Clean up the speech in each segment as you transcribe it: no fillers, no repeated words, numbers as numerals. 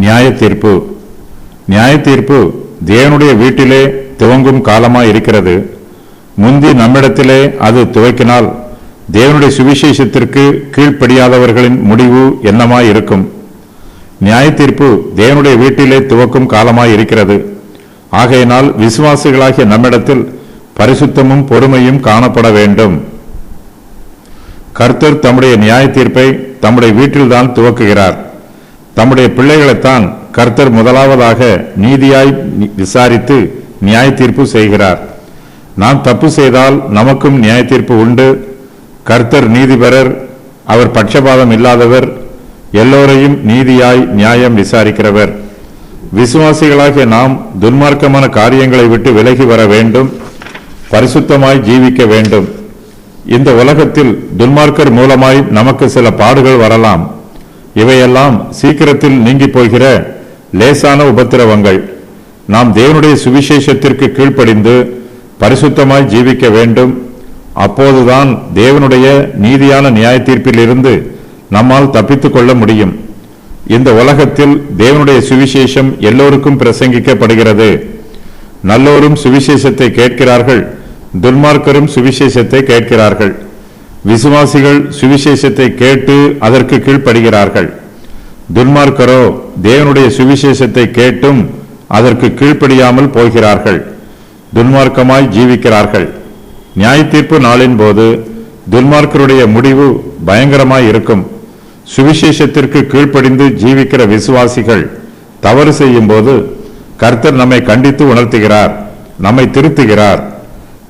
நியாய தீர்ப்பு. நியாய தீர்ப்பு தேவனுடைய வீட்டிலே துவங்கும் காலமாய் இருக்கிறது. முந்தி நம்மிடத்திலே அது துவக்கினால் தேவனுடைய சுவிசேஷத்திற்கு கீழ்ப்படியாதவர்களின் முடிவு என்னமாய் இருக்கும்? நியாய தீர்ப்பு தேவனுடைய வீட்டிலே துவக்கும் காலமாய் இருக்கிறது. ஆகையினால் விசுவாசிகளாகிய நம்மிடத்தில் பரிசுத்தமும் பொறுமையும் காணப்பட வேண்டும். கர்த்தர் தம்முடைய நியாய தீர்ப்பை தம்முடைய வீட்டில்தான் துவக்குகிறார். தம்முடைய பிள்ளைகளைத்தான் கர்த்தர் முதலாவதாக நீதியாய் விசாரித்து நியாய தீர்ப்பு செய்கிறார். நாம் தப்பு செய்தால் நமக்கும் நியாய தீர்ப்பு உண்டு. கர்த்தர் நீதிபரர், அவர் பட்சபாதம் இல்லாதவர், எல்லோரையும் நீதியாய் நியாயம் விசாரிக்கிறவர். விசுவாசிகளாகிய நாம் துன்மார்க்கமான காரியங்களை விட்டு விலகி வர வேண்டும், பரிசுத்தமாய் ஜீவிக்க வேண்டும். இந்த உலகத்தில் துன்மார்க்கர் மூலமாய் நமக்கு சில பாடுகள் வரலாம். இவையெல்லாம் சீக்கிரத்தில் நீங்கி போகிற லேசான உபத்திரவங்கள். நாம் தேவனுடைய சுவிசேஷத்திற்கு கீழ்ப்படிந்து பரிசுத்தமாய் ஜீவிக்க வேண்டும். அப்போதுதான் தேவனுடைய நீதியான நியாய தீர்ப்பிலிருந்து நம்மால் தப்பித்துக் கொள்ள முடியும். இந்த உலகத்தில் தேவனுடைய சுவிசேஷம் எல்லோருக்கும் பிரசங்கிக்கப்படுகிறது. நல்லோரும் சுவிசேஷத்தை கேட்கிறார்கள், துன்மார்க்கரும் சுவிசேஷத்தை கேட்கிறார்கள். விசுவாசிகள் சுவிசேஷத்தை கேட்டு அதற்கு கீழ்ப்படுகிறார்கள். துன்மார்க்கரோ தேவனுடைய சுவிசேஷத்தை கேட்டும் அதற்கு கீழ்ப்படியாமல் போகிறார்கள், துன்மார்க்கமாய் ஜீவிக்கிறார்கள். நியாய தீர்ப்பு நாளின் போது துன்மார்க்கருடைய முடிவு பயங்கரமாய் இருக்கும். சுவிசேஷத்திற்கு கீழ்ப்படிந்து ஜீவிக்கிற விசுவாசிகள் தவறு செய்யும் போது கர்த்தர் நம்மை கண்டித்து உணர்த்துகிறார், நம்மை திருத்துகிறார்,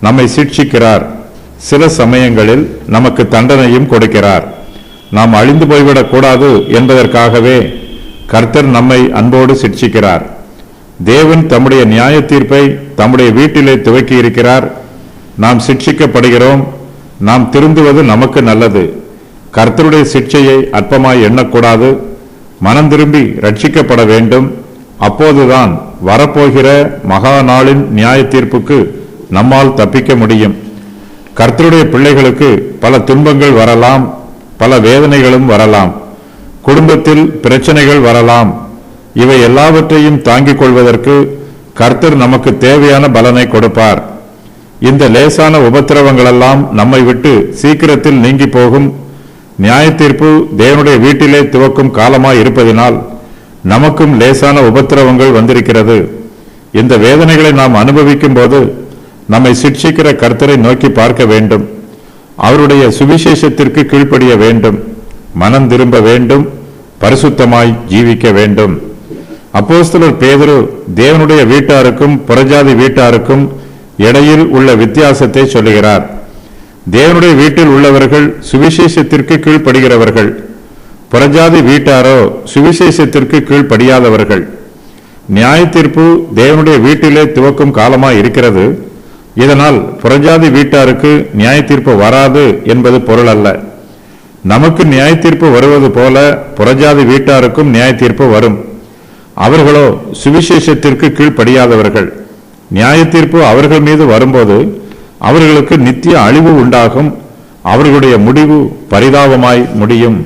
நம்மை சிட்சிக்கிறார். சில சமயங்களில் நமக்கு தண்டனையும் கொடுக்கிறார். நாம் அழிந்து போய்விடக் கூடாது என்பதற்காகவே கர்த்தர் நம்மை அன்போடு சிட்சிக்கிறார். தேவன் தம்முடைய நியாய தீர்ப்பை தம்முடைய வீட்டிலே துவக்கி இருக்கிறார். நாம் சிட்சிக்கப்படுகிறோம். நாம் திருந்துவது நமக்கு நல்லது. கர்த்தருடைய சிட்சையை அற்பமாய் எண்ணக்கூடாது. மனம் திரும்பி ரட்சிக்கப்பட வேண்டும். அப்போதுதான் வரப்போகிற மகா நாளின் நியாய தீர்ப்புக்கு நம்மால் தப்பிக்க முடியும். கர்த்தருடைய பிள்ளைகளுக்கு பல துன்பங்கள் வரலாம், பல வேதனைகளும் வரலாம், குடும்பத்தில் பிரச்சனைகள் வரலாம். இவை எல்லாவற்றையும் தாங்கிக் கொள்வதற்கு கர்த்தர் நமக்கு தேவையான பலனை கொடுப்பார். இந்த லேசான உபத்திரவங்களெல்லாம் நம்மை விட்டு சீக்கிரத்தில் நீங்கி போகும். நியாய தீர்ப்பு தேவனுடைய வீட்டிலே துவக்கும் காலமாய் இருப்பதினால் நமக்கும் லேசான உபத்திரவங்கள் வந்திருக்கிறது. இந்த வேதனைகளை நாம் அனுபவிக்கும் போது நம்மை சிட்சிக்கிற கர்த்தரை நோக்கி பார்க்க வேண்டும். அவருடைய சுவிசேஷத்திற்கு கீழ்ப்படிய வேண்டும், மனம் திரும்ப வேண்டும், பரிசுத்தமாய் ஜீவிக்க வேண்டும். அப்போஸ்தலர் பேதுரு தேவனுடைய வீட்டாருக்கும் புறஜாதி வீட்டாருக்கும் இடையில் உள்ள வித்தியாசத்தை சொல்லுகிறார். தேவனுடைய வீட்டில் உள்ளவர்கள் சுவிசேஷத்திற்கு கீழ்ப்படுகிறவர்கள், புறஜாதி வீட்டாரோ சுவிசேஷத்திற்கு கீழ்ப்படியாதவர்கள். நியாய தீர்ப்பு தேவனுடைய வீட்டிலே துவக்கும் காலமாய் இருக்கிறது. இதனால் புறஜாதி வீட்டாருக்கு நியாய தீர்ப்பு வராது என்பது பொருள் அல்ல. நமக்கு நியாய தீர்ப்பு வருவது போல புறஜாதி வீட்டாருக்கும் நியாய தீர்ப்பு வரும். அவர்களோ சுவிசேஷத்திற்கு கீழ்ப்படியாதவர்கள். நியாய தீர்ப்பு அவர்கள் மீது வரும்போது அவர்களுக்கு நித்திய அழிவு உண்டாகும். அவர்களுடைய முடிவு பரிதாபமாய் முடியும்.